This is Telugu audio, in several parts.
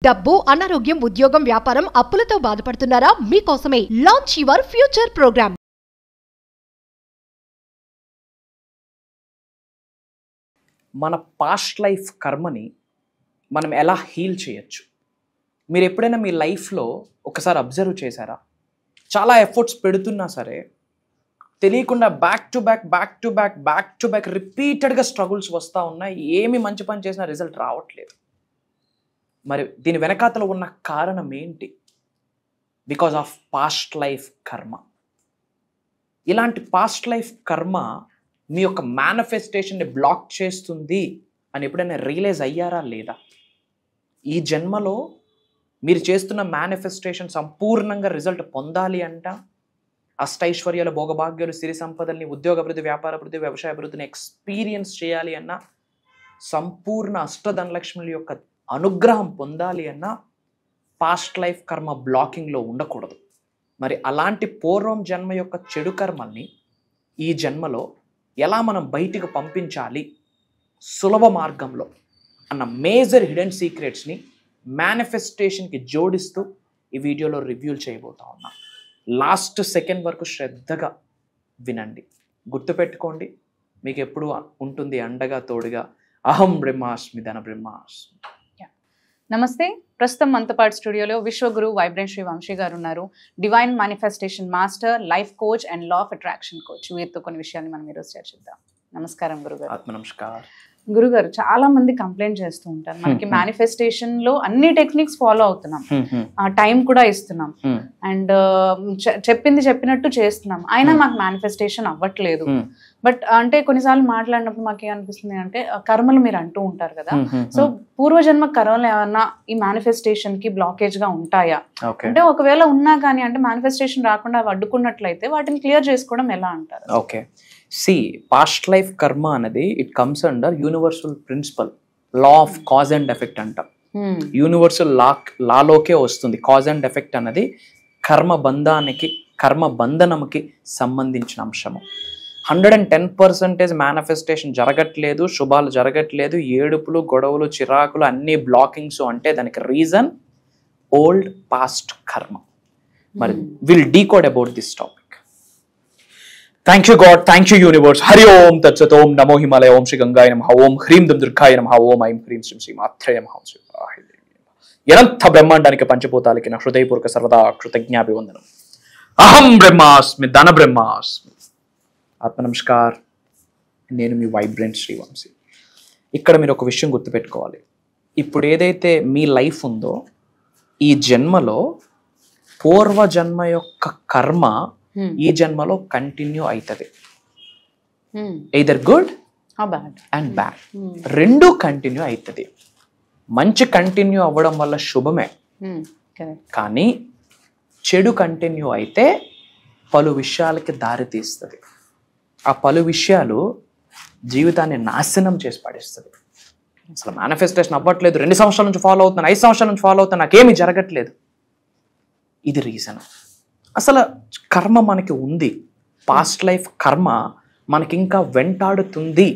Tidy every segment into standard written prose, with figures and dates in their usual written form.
డబ్బు, అనారోగ్యం, ఉద్యోగం, వ్యాపారం, అప్పులతో బాధపడుతున్నారా? మీకోసమే లాంచ్ యువర్ ఫ్యూచర్ ప్రోగ్రామ్. మన పాస్ట్ లైఫ్ కర్మని మనం ఎలా హీల్ చేయొచ్చు? మీరు ఎప్పుడైనా మీ లైఫ్లో ఒకసారి అబ్జర్వ్ చేశారా? చాలా ఎఫర్ట్స్ పెడుతున్నా సరే తెలియకుండా బ్యాక్ టు బ్యాక్ రిపీటెడ్గా స్ట్రగుల్స్ వస్తూ ఉన్నాయి. ఏమి మంచి పని చేసినా రిజల్ట్ రావట్లేదు. మరి దీని వెనకాతలో ఉన్న కారణం ఏంటి? బికాజ్ ఆఫ్ పాస్ట్ లైఫ్ కర్మ. ఇలాంటి పాస్ట్ లైఫ్ కర్మ మీ యొక్క మేనిఫెస్టేషన్ని బ్లాక్ చేస్తుంది అని ఎప్పుడైనా రియలైజ్ అయ్యారా లేదా? ఈ జన్మలో మీరు చేస్తున్న మేనిఫెస్టేషన్ సంపూర్ణంగా రిజల్ట్ పొందాలి అంట, అష్టైశ్వర్యాలు, భోగభాగ్యాలు, సిరి సంపదల్ని, ఉద్యోగ అభివృద్ధి, వ్యాపార అభివృద్ధి, వ్యవసాయ అభివృద్ధిని ఎక్స్పీరియన్స్ చేయాలి అన్న, సంపూర్ణ అష్టధనలక్ష్ముల యొక్క అనుగ్రహం పొందాలి అన్న పాస్ట్ లైఫ్ కర్మ బ్లాకింగ్లో ఉండకూడదు. మరి అలాంటి పూర్వం జన్మ యొక్క చెడు కర్మల్ని ఈ జన్మలో ఎలా మనం బయటికి పంపించాలి సులభ మార్గంలో అన్న మేజర్ హిడెన్ సీక్రెట్స్ని మేనిఫెస్టేషన్కి జోడిస్తూ ఈ వీడియోలో రివ్యూలు చేయబోతా ఉన్నాం. లాస్ట్ సెకండ్ వరకు శ్రద్ధగా వినండి. గుర్తుపెట్టుకోండి, మీకు ఎప్పుడు ఉంటుంది అండగా తోడుగా అహం బ్రహ్మాస్మి ధన బ్రహ్మాస్మి. నమస్తే. ప్రస్తుతం మనతోపాటు స్టూడియోలో విశ్వగురు వైబ్రెంట్ శ్రీ వంశీ గారు ఉన్నారు. Divine manifestation master, life coach and law of attraction coach. వీరితో కొన్ని విషయాన్ని మనం ఈరోజు చర్చిద్దాం. నమస్కారం గురుగారు. ఆత్మ నమస్కారం. గురుగారు, చాలా మంది కంప్లైంట్ చేస్తూ ఉంటారు, మనకి మేనిఫెస్టేషన్ లో అన్ని టెక్నిక్స్ ఫాలో అవుతున్నాం, టైం కూడా ఇస్తున్నాం, అండ్ చెప్పింది చెప్పినట్టు చేస్తున్నాం, అయినా మాకు మేనిఫెస్టేషన్ అవ్వట్లేదు. బట్ అంటే కొన్నిసార్లు మాట్లాడినప్పుడు మాకు ఏమనిపిస్తుంది అంటే, కర్మలు మీరు అంటూ ఉంటారు కదా, సో పూర్వజన్మ కర్మలు ఏమన్నా ఈ మేనిఫెస్టేషన్ కి బ్లాకేజ్ గా ఉంటాయా? అంటే ఒకవేళ ఉన్నా కానీ, అంటే మేనిఫెస్టేషన్ రాకుండా అడ్డుకున్నట్లయితే వాటిని క్లియర్ చేసుకోవడం ఎలా అంటారు? ఓకే, పాస్ట్ లైఫ్ కర్మ అనేది it comes under universal principal law of cause and effect అంటాం. యూనివర్సల్ లాలోకే వస్తుంది. కాజ్ అండ్ ఎఫెక్ట్ అన్నది కర్మ బంధనంకి సంబంధించిన అంశము. 110% మేనిఫెస్టేషన్ జరగట్లేదు, శుభాలు జరగట్లేదు, ఏడుపులు, గొడవలు, చిరాకులు, అన్ని బ్లాకింగ్స్ అంటే దానికి రీజన్ ఓల్డ్ పాస్ట్ కర్మ. మరి will decode about this topic. Thank you God, thank you universe. Hari ఓం తత్సత్. ఓం నమో హిమాలయ. ఓం శ్రీ గంగాయ నమః. ఓం హ్రీం దుం దుర్గాయ నమః. ఓం ఐం హ్రీం శ్రీం శ్రీ మాత్రేయ నమః. అనంత బ్రహ్మాండానికి పంచభూతాలకి నా హృదయపూర్వక సర్వదా కృతజ్ఞాభివందనం. అహం బ్రహ్మాస్మి ధన బ్రహ్మాస్మి. ఆత్మ నమస్కార్. నేను మీ వైబ్రెంట్ శ్రీవంశీ. ఇక్కడ మీరు ఒక విషయం గుర్తుపెట్టుకోవాలి. ఇప్పుడు ఏదైతే మీ లైఫ్ ఉందో ఈ జన్మలో పూర్వజన్మ యొక్క కర్మ ఈ జన్మలో కంటిన్యూ అవుతుంది. ఎయిదర్ గుడ్ అండ్ బ్యాడ్, రెండు కంటిన్యూ అవుతుంది. మంచి కంటిన్యూ అవ్వడం వల్ల శుభమే, కానీ చెడు కంటిన్యూ అయితే పలు విషయాలకి దారి తీస్తుంది. ఆ పలు విషయాలు జీవితాన్ని నాశనం చేసి పడేస్తుంది. అసలు మేనిఫెస్టేషన్ అవ్వట్లేదు, 2 సంవత్సరాల నుంచి ఫాలో అవుతున్నాను, 5 సంవత్సరాల నుంచి ఫాలో అవుతాను, నాకేమీ జరగట్లేదు. ఇది రీజన్. అసలు కర్మ మనకి ఉంది, పాస్ట్ లైఫ్ కర్మ మనకి ఇంకా వెంటాడుతుంది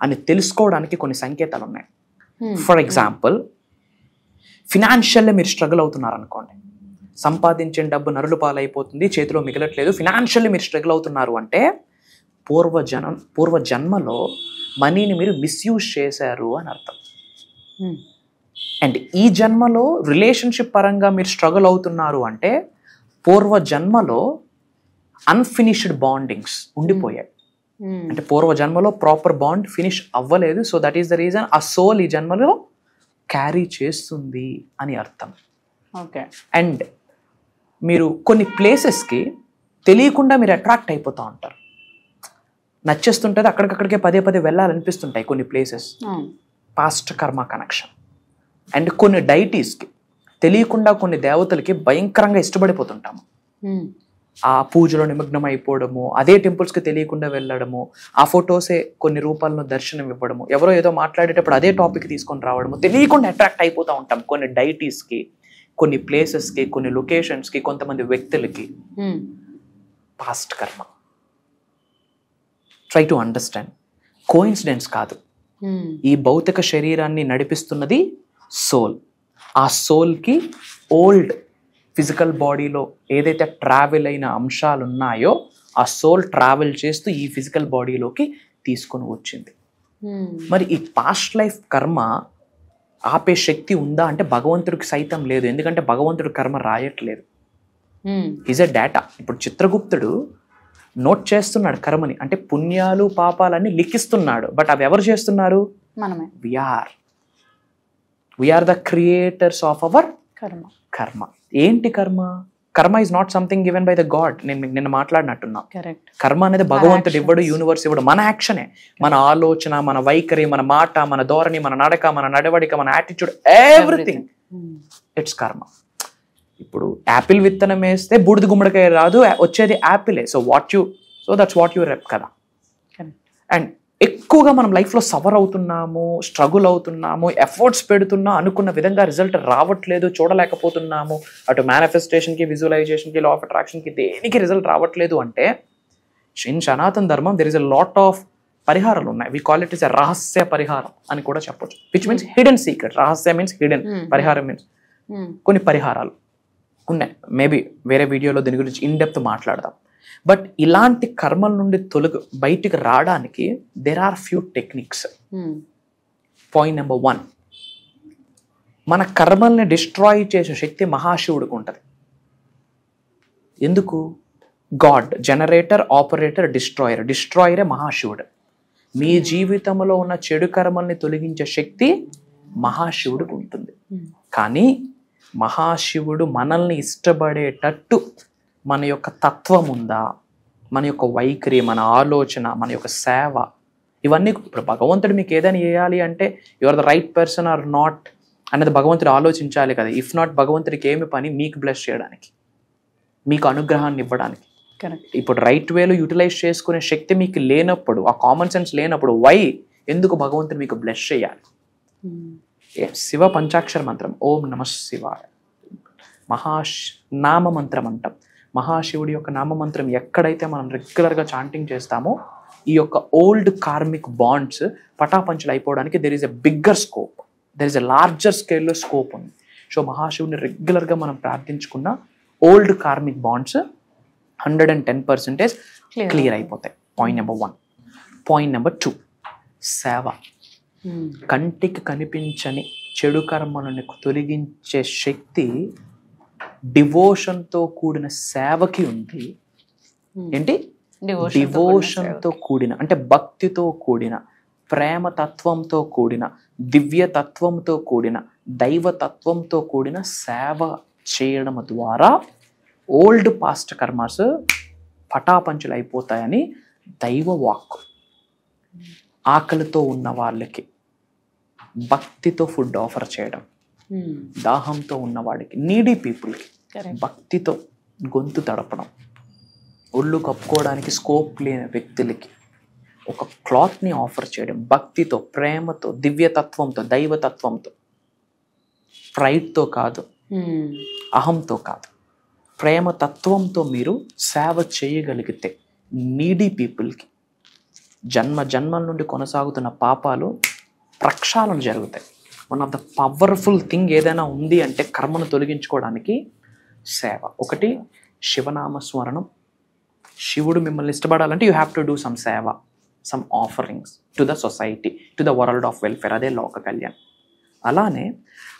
అని తెలుసుకోవడానికి కొన్ని సంకేతాలు ఉన్నాయి. ఫర్ ఎగ్జాంపుల్, ఫినాన్షియల్లీ మీరు స్ట్రగుల్ అవుతున్నారు అనుకోండి, సంపాదించిన డబ్బు నరులు పాలైపోతుంది, చేతిలో మిగలట్లేదు, ఫినాన్షియల్లీ మీరు స్ట్రగుల్ అవుతున్నారు అంటే పూర్వజన్మలో మనీని మీరు మిస్యూజ్ చేశారు అని అర్థం. అండ్ ఈ జన్మలో రిలేషన్షిప్ పరంగా మీరు స్ట్రగుల్ అవుతున్నారు అంటే పూర్వజన్మలో అన్ఫినిష్డ్ బాండింగ్స్ ఉండిపోయాయి. అంటే పూర్వజన్మలో ప్రాపర్ బాండ్ ఫినిష్ అవ్వలేదు. So that is the reason ఆ సోల్ ఈ జన్మలో క్యారీ చేస్తుంది అని అర్థం. ఓకే. అండ్ మీరు కొన్ని ప్లేసెస్కి తెలియకుండా మీరు అట్రాక్ట్ అయిపోతూ ఉంటారు. నచ్చేస్తుంటుంది, అక్కడికక్కడికే పదే వెళ్ళాలనిపిస్తుంటాయి కొన్ని ప్లేసెస్. పాస్ట్ కర్మ కనెక్షన్. అండ్ కొన్ని డైటీస్కి తెలియకుండా కొన్ని దేవతలకి భయంకరంగా ఇష్టపడిపోతుంటాము. ఆ పూజలో నిమగ్నం అయిపోవడము, అదే టెంపుల్స్కి తెలియకుండా వెళ్ళడము, ఆ ఫొటోసే కొన్ని రూపాలను దర్శనం ఇవ్వడము, ఎవరో ఏదో మాట్లాడేటప్పుడు అదే టాపిక్ తీసుకొని రావడము, తెలియకుండా అట్రాక్ట్ అయిపోతూ ఉంటాం కొన్ని డైటీస్కి, కొన్ని ప్లేసెస్కి, కొన్ని లొకేషన్స్కి, కొంతమంది వ్యక్తులకి. పాస్ట్ కర్మ. Try to understand. కోఇన్సిడెన్స్ కాదు. ఈ భౌతిక శరీరాన్ని నడిపిస్తున్నది సోల్. ఆ సోల్కి ఓల్డ్ ఫిజికల్ బాడీలో ఏదైతే ట్రావెల్ అయిన అంశాలు ఉన్నాయో ఆ సోల్ ట్రావెల్ చేస్తూ ఈ ఫిజికల్ బాడీలోకి తీసుకొని వచ్చింది. మరి ఈ పాస్ట్ లైఫ్ కర్మ ఆపే శక్తి ఉందా అంటే భగవంతుడికి సైతం లేదు. ఎందుకంటే భగవంతుడు కర్మ రాయట్లేదు. Is a data. ఇప్పుడు చిత్రగుప్తుడు నోట్ చేస్తున్నాడు కర్మని, అంటే పుణ్యాలు పాపాలన్నీ లిఖిస్తున్నాడు. బట్ అవి ఎవరు చేస్తున్నారు? మనమే. We are the creators of our karma. ఏంటి karma? Karma is not something given by the god. నేను నిన్న మాట్లాడినట్టున్నా. కర్మ అనేది భగవంతుడు ఇవ్వడు, యూనివర్స్ ఇవ్వడు, మన యాక్షనే, మన ఆలోచన, మన వైఖరి, మన మాట, మన ధోరణి, మన నడక, మన నడవడిక, మన యాటిట్యూడ్, ఎవ్రీథింగ్ ఇట్స్ కర్మ. ఇప్పుడు యాపిల్ విత్తనం వేస్తే బూడిద గుమ్మడికాయ రాదు, వచ్చేది యాపిలే. సో దట్స్ వాట్ యు రెప్ కదా. అండ్ ఎక్కువగా మనం లైఫ్లో సఫర్ అవుతున్నాము, స్ట్రగుల్ అవుతున్నాము, ఎఫర్ట్స్ పెడుతున్నా అనుకున్న విధంగా రిజల్ట్ రావట్లేదు, చూడలేకపోతున్నాము. అటు మేనిఫెస్టేషన్కి, విజువలైజేషన్కి, లా ఆఫ్ అట్రాక్షన్కి, దేనికి రిజల్ట్ రావట్లేదు అంటే in Sanatana Dharma there is a lot of పరిహారాలు ఉన్నాయి. We call it is a రహస్య పరిహారం అని కూడా చెప్పొచ్చు. Which means hidden secret. రహస్య మీన్స్ హిడెన్, పరిహారం మీన్స్ కొన్ని పరిహారాలు ఉన్నాయి. మేబీ వేరే వీడియోలో దీని గురించి ఇన్ డెప్త్ మాట్లాడదాం. బట్ ఇలాంటి కర్మల నుండి బయటికి రావడానికి there are few techniques. Point number 1, మన కర్మల్ని డిస్ట్రాయ్ చేసే శక్తి మహాశివుడికి ఉంటుంది. ఎందుకు? గాడ్ జనరేటర్, ఆపరేటర్, డిస్ట్రాయరే మహాశివుడు. మీ జీవితంలో ఉన్న చెడు కర్మల్ని తొలగించే శక్తి మహాశివుడికి ఉంటుంది. కానీ మహాశివుడు మనల్ని ఇష్టపడేటట్టు మన యొక్క తత్వం ఉందా, మన యొక్క వైఖరి, మన ఆలోచన, మన యొక్క సేవ, ఇవన్నీ ఇప్పుడు భగవంతుడు మీకు ఏదైనా చేయాలి అంటే you are the right person or not అనేది భగవంతుడు ఆలోచించాలి కదా. ఇఫ్ నాట్ భగవంతుడికి ఏమి పని మీకు బ్లెస్ చేయడానికి, మీకు అనుగ్రహాన్ని ఇవ్వడానికి. ఇప్పుడు రైట్ వేలో యూటిలైజ్ చేసుకునే శక్తి మీకు లేనప్పుడు, ఆ కామన్ సెన్స్ లేనప్పుడు ఎందుకు భగవంతుడు మీకు బ్లెస్ చేయాలి? శివ పంచాక్షర మంత్రం ఓం నమ శివాయ నామ మంత్రం అంటాం. మహాశివుడి యొక్క నామమంత్రం ఎక్కడైతే మనం రెగ్యులర్గా చాంటింగ్ చేస్తామో ఈ యొక్క ఓల్డ్ కార్మిక్ బాండ్స్ పటాపంచలు అయిపోవడానికి there is a bigger scope, there is a larger స్కేల్లో స్కోప్ ఉంది. సో మహాశివుడిని రెగ్యులర్గా మనం ప్రార్థించుకున్న ఓల్డ్ కార్మిక్ బాండ్స్ 110% క్లియర్ అయిపోతాయి. Point number 1. పాయింట్ నెంబర్ 2, సేవ. కంటికి కనిపించని చెడు కర్మలను తొలగించే శక్తి డివోషన్తో కూడిన సేవకి ఉంది. ఏంటి? డివోషన్తో కూడిన అంటే భక్తితో కూడిన, ప్రేమ తత్వంతో కూడిన, దివ్య తత్వంతో కూడిన, దైవతత్వంతో కూడిన సేవ చేయడం ద్వారా ఓల్డ్ పాస్ట్ కర్మాస్ పటాపంచులు అయిపోతాయని దైవ వాక్కు. ఆకలితో ఉన్న వాళ్ళకి భక్తితో ఫుడ్ ఆఫర్ చేయడం, దాహంతో ఉన్నవాడికి, నీడీ పీపుల్కి భక్తితో గొంతు తడపడం, ఒళ్ళు కప్పుకోవడానికి స్కోప్ లేని వ్యక్తులకి ఒక క్లాత్ని ఆఫర్ చేయడం, భక్తితో, ప్రేమతో, దివ్యతత్వంతో, దైవతత్వంతో, ప్రైడ్తో కాదు, అహంతో కాదు, ప్రేమతత్వంతో మీరు సేవ చేయగలిగితే నీడీ పీపుల్కి జన్మల నుండి కొనసాగుతున్న పాపాలు ప్రక్షాళన జరుగుతాయి. One of the powerful thing ఏదైనా ఉంది అంటే కర్మను తొలగించుకోవడానికి సేవ. ఒకటి శివనామ స్మరణం. శివుడు మిమ్మల్ని ఇష్టపడాలంటే you have to do some seva, some offerings to the society, to the world of welfare. అదే లోక కళ్యాణ్. అలానే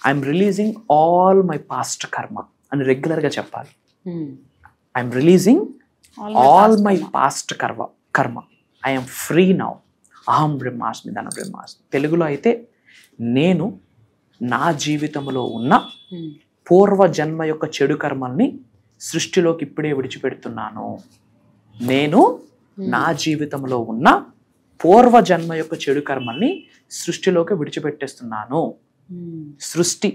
I'm releasing all my past karma అని రెగ్యులర్గా చెప్పాలి. I'm releasing all my past karma. I'm free now. అహం బ్రహ్మాస్మి, ధన బ్రహ్మాస్మి. తెలుగులో అయితే నేను నా జీవితంలో ఉన్న పూర్వ జన్మ యొక్క చెడు కర్మల్ని సృష్టిలోకి ఇప్పుడే విడిచిపెడుతున్నాను. నేను నా జీవితంలో ఉన్న పూర్వ జన్మ యొక్క చెడు కర్మల్ని సృష్టిలోకి విడిచిపెట్టేస్తున్నాను. సృష్టి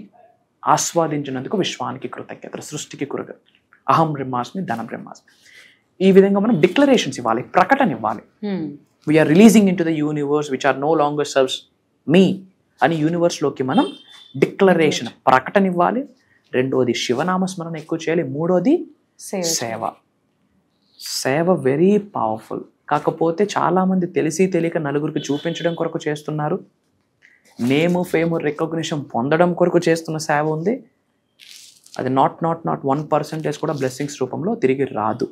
ఆస్వాదించినందుకు విశ్వానికి కృతజ్ఞతలు, సృష్టికి కృతజ్ఞత. అహం బ్రహ్మాస్మి, ధన బ్రహ్మాస్మి. ఈ విధంగా మనం డిక్లరేషన్స్ ఇవ్వాలి, ప్రకటన ఇవ్వాలి. We're releasing into the universe which are no longer serves me అని యూనివర్స్లోకి మనం డిక్లరేషన్, ప్రకటన ఇవ్వాలి. రెండోది శివనామస్మరణ ఎక్కువ చేయాలి. మూడోది సేవ. సేవ వెరీ పవర్ఫుల్. కాకపోతే చాలామంది తెలిసి తెలియక నలుగురికి చూపించడం కొరకు చేస్తున్నారు. నేమ్ ఫేమ్ రికగ్నిషన్ పొందడం కొరకు చేస్తున్న సేవ ఉంది, అది నాట్ 1% కూడా బ్లెస్సింగ్స్ రూపంలో తిరిగి రాదు.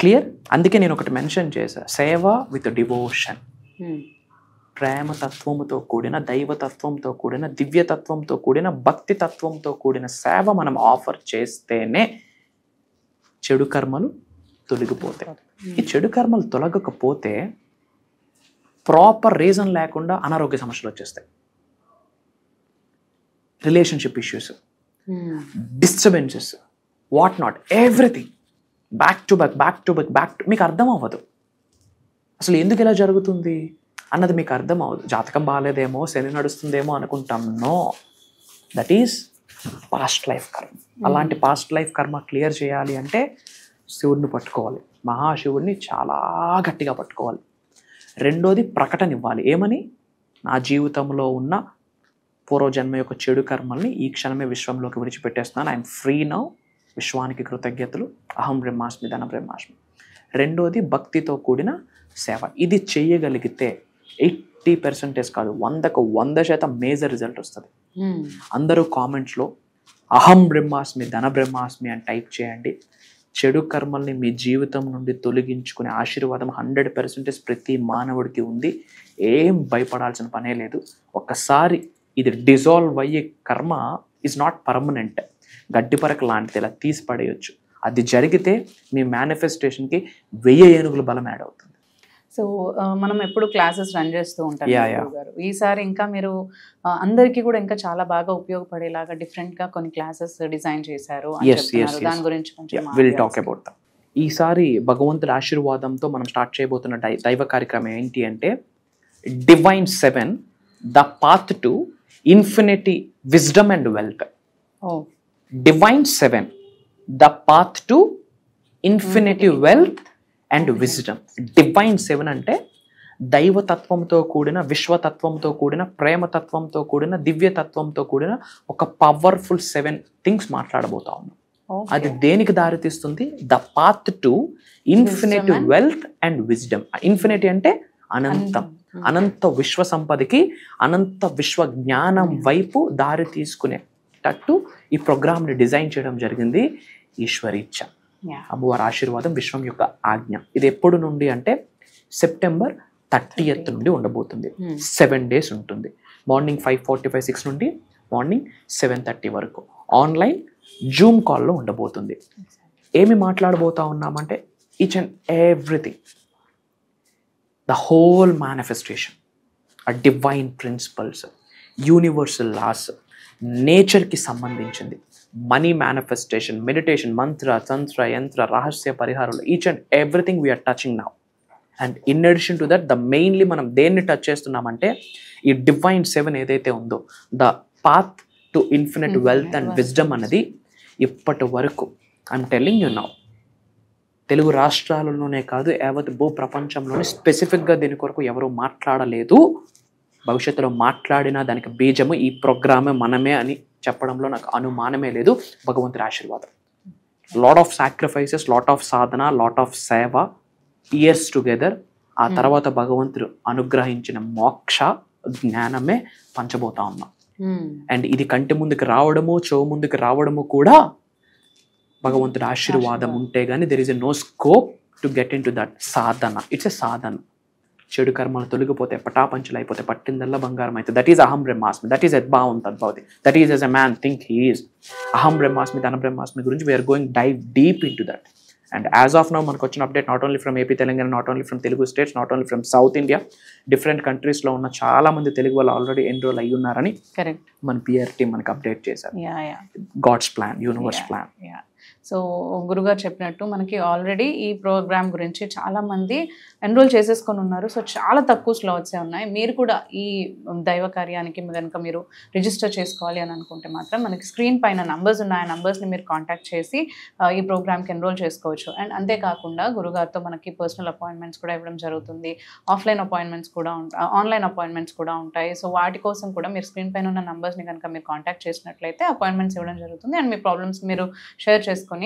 క్లియర్? అందుకే నేను ఒకటి మెన్షన్ చేశా, సేవ విత్ డివోషన్, ప్రేమతత్వంతో కూడిన, దైవతత్వంతో కూడిన, దివ్యతత్వంతో కూడిన, భక్తి తత్వంతో కూడిన సేవ మనం ఆఫర్ చేస్తేనే చెడు కర్మలు తొలగిపోతాయి. ఈ చెడు కర్మలు తొలగకపోతే ప్రాపర్ రీజన్ లేకుండా అనారోగ్య సమస్యలు వచ్చేస్తాయి, relationship issues, disturbances, what not, everything back to back. మీకు అర్థం అవ్వదు అసలు ఎందుకు ఇలా జరుగుతుంది అన్నది, మీకు అర్థం అవ్వదు. జాతకం బాగాలేదేమో, శని నడుస్తుందేమో అనుకుంటాం. No, that is past life karma. అలాంటి పాస్ట్ లైఫ్ కర్మ క్లియర్ చేయాలి అంటే శివుడిని పట్టుకోవాలి, మహాశివుడిని చాలా గట్టిగా పట్టుకోవాలి. రెండోది ప్రకటన ఇవ్వాలి. ఏమని? నా జీవితంలో ఉన్న పూర్వజన్మ యొక్క చెడు కర్మల్ని ఈ క్షణమే విశ్వంలోకి విడిచిపెట్టేస్తున్నాను, ఐఎమ్ ఫ్రీ నౌ, విశ్వానికి కృతజ్ఞతలు, అహం బ్రహ్మాస్మి ధన బ్రహ్మాస్మి. రెండోది భక్తితో కూడిన సేవ. ఇది చేయగలిగితే 80% కాదు, 100% మేజర్ రిజల్ట్ వస్తుంది. అందరూ కామెంట్స్లో అహం బ్రహ్మాస్మి ధన బ్రహ్మాస్మి అని టైప్ చేయండి. చెడు కర్మల్ని మీ జీవితం నుండి తొలగించుకునే ఆశీర్వాదం 100% ప్రతి మానవుడికి ఉంది. ఏం భయపడాల్సిన పనే లేదు. ఒక్కసారి ఇది డిజాల్వ్ అయ్యే కర్మ ఈజ్ నాట్ పర్మనెంట్, గడ్డిపరక లాంటిది, ఇలా తీసి పడేయచ్చు. అది జరిగితే మీ మేనిఫెస్టేషన్కి 1000 ఏనుగుల బలం యాడ్ అవుతుంది. సో మనం ఎప్పుడు క్లాసెస్ రన్ చేస్తూ ఉంటాం గారు. ఈసారి ఇంకా మీరు అందరికీ కూడా ఇంకా చాలా బాగా ఉపయోగపడేలాగా డిఫరెంట్ గా కొన్ని క్లాసెస్ డిజైన్ చేశారు. దాని గురించి విల్ టాక్ అబౌట్ దట్. ఈసారి భగవంతుడి ఆశీర్వాదంతో మనం స్టార్ట్ చేయబోతున్న దైవ కార్యక్రమం ఏంటి అంటే divine 7 the path to infinity wisdom and wealth. Divine 7 the path to infinity wealth and wisdom. Divine 7 అంటే దైవతత్వంతో కూడిన, విశ్వతత్వంతో కూడిన, ప్రేమతత్వంతో కూడిన, దివ్యతత్వంతో కూడిన ఒక పవర్ఫుల్ 7 థింగ్స్ మాట్లాడబోతా ఉన్నాం. అది దేనికి దారితీస్తుంది? The path to infinity wealth and wisdom. Infinity అంటే అనంతం, అనంత విశ్వ సంపదకి, అనంత విశ్వ జ్ఞానం వైపు దారి తీసుకునేటట్టు ఈ ప్రోగ్రామ్ని డిజైన్ చేయడం జరిగింది. ఈశ్వరీచ్ఛ, అమ్మవారి ఆశీర్వాదం, విశ్వం యొక్క ఆజ్ఞ. ఇది ఎప్పుడు నుండి అంటే సెప్టెంబర్ 30th నుండి ఉండబోతుంది. 7 days ఉంటుంది. మార్నింగ్ 5:45, 6 నుండి మార్నింగ్ 7:30 వరకు ఆన్లైన్ జూమ్ కాల్లో ఉండబోతుంది. ఏమి మాట్లాడబోతా ఉన్నామంటే each and everything, the whole manifestation, ఆ డివైన్ ప్రిన్సిపల్స్, యూనివర్సల్ లాస్, నేచర్కి సంబంధించింది, మనీ మేనిఫెస్టేషన్, మెడిటేషన్, మంత్ర, తంత్ర, యంత్ర, రహస్య పరిహారాలు, each and everything we're touching now. And in addition to that, the mainly మనం దేన్ని టచ్ చేస్తున్నామంటే ఈ డివైన్ 7 ఏదైతే ఉందో, the path to infinite wealth and wisdom అన్నది ఇప్పటి వరకు I'm telling you now, Telugu రాష్ట్రాలలోనే కాదు, యావత్ భూ ప్రపంచంలోనే స్పెసిఫిక్గా దీని కొరకు ఎవరు మాట్లాడలేదు. భవిష్యత్తులో మాట్లాడినా దానికి బీజము ఈ ప్రోగ్రామే మనమే అని చెప్పడంలో నాకు అనుమానమే లేదు. భగవంతుడి ఆశీర్వాదం, lot of sacrifices, lot of Sadhana, lot of సేవ, ఇయర్స్ టుగెదర్. ఆ తర్వాత భగవంతుడు అనుగ్రహించిన మోక్ష జ్ఞానమే పంచబోతా ఉన్నాం. అండ్ ఇది కంటి ముందుకు రావడము, చెవు ముందుకు రావడము కూడా భగవంతుడి ఆశీర్వాదం ఉంటే గానీ there is a no scope to get into that sadhana. It's a sadhana. చెడు కర్మలు తొలగిపోతే, పటాపంచలు అయిపోతే, పట్టిందల్లా బంగారం అయితే, దట్ ఈస్ అహం బ్రహ్మాస్మి, దట్ ఈస్ యద్భావం తద్భవతి, that is as a man think he is. అహం బ్రహ్మాస్మి, ధన బ్రహ్మాస్మి గురించి we're going dive deep into that. And as of now మనకు వచ్చిన update not only from AP Telangana, not only from Telugu states, not only from south India, different కంట్రీస్లో ఉన్న చాలా మంది తెలుగు వాళ్ళు ఆల్రెడీ ఎన్రోల్ అయ్యి ఉన్నారని మన పిఆర్ టీమ్ మనకు అప్డేట్ చేశారు. God's plan, universe plan. So గురుగారు చెప్పినట్టు మనకి ఆల్రెడీ ఈ ప్రోగ్రామ్ గురించి చాలా మంది ఎన్రోల్ చేసేసుకొని ఉన్నారు. సో చాలా తక్కువ స్లాట్సే ఉన్నాయి. మీరు కూడా ఈ దైవ కార్యానికి కనుక మీరు రిజిస్టర్ చేసుకోవాలి అని అనుకుంటే మాత్రం మనకి స్క్రీన్ పైన నంబర్స్ ఉన్నాయి. ఆ నంబర్స్ని మీరు కాంటాక్ట్ చేసి ఈ ప్రోగ్రామ్కి ఎన్రోల్ చేసుకోవచ్చు. అండ్ అంతేకాకుండా గురుగారితో మనకి పర్సనల్ అపాయింట్మెంట్స్ కూడా ఇవ్వడం జరుగుతుంది. ఆఫ్లైన్ అపాయింట్మెంట్స్ కూడా ఉంటాయి, ఆన్లైన్ అపాయింట్మెంట్స్ కూడా ఉంటాయి. సో వాటి కోసం కూడా మీరు స్క్రీన్ పైన ఉన్న నంబర్స్ని కనుక మీరు కాంటాక్ట్ చేసినట్లయితే అపాయింట్మెంట్స్ ఇవ్వడం జరుగుతుంది. అండ్ మీ ప్రాబ్లమ్స్ మీరు షేర్ చేసుకొని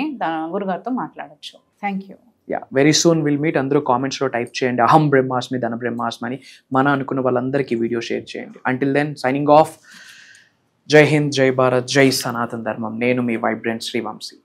గురుగారితో మాట్లాడచ్చు. Thank you. Yeah very soon will meet. అందరూ కామెంట్స్లో టైప్ చేయండి అహం బ్రహ్మాస్మి ధన బ్రహ్మాస్మి అని. మన అనుకున్న వాళ్ళందరికీ వీడియో షేర్ చేయండి. Until then signing off. Jai Hind, జై భారత్, జై సనాతన్ ధర్మం. నేను మీ వైబ్రెంట్ శ్రీవంశీ.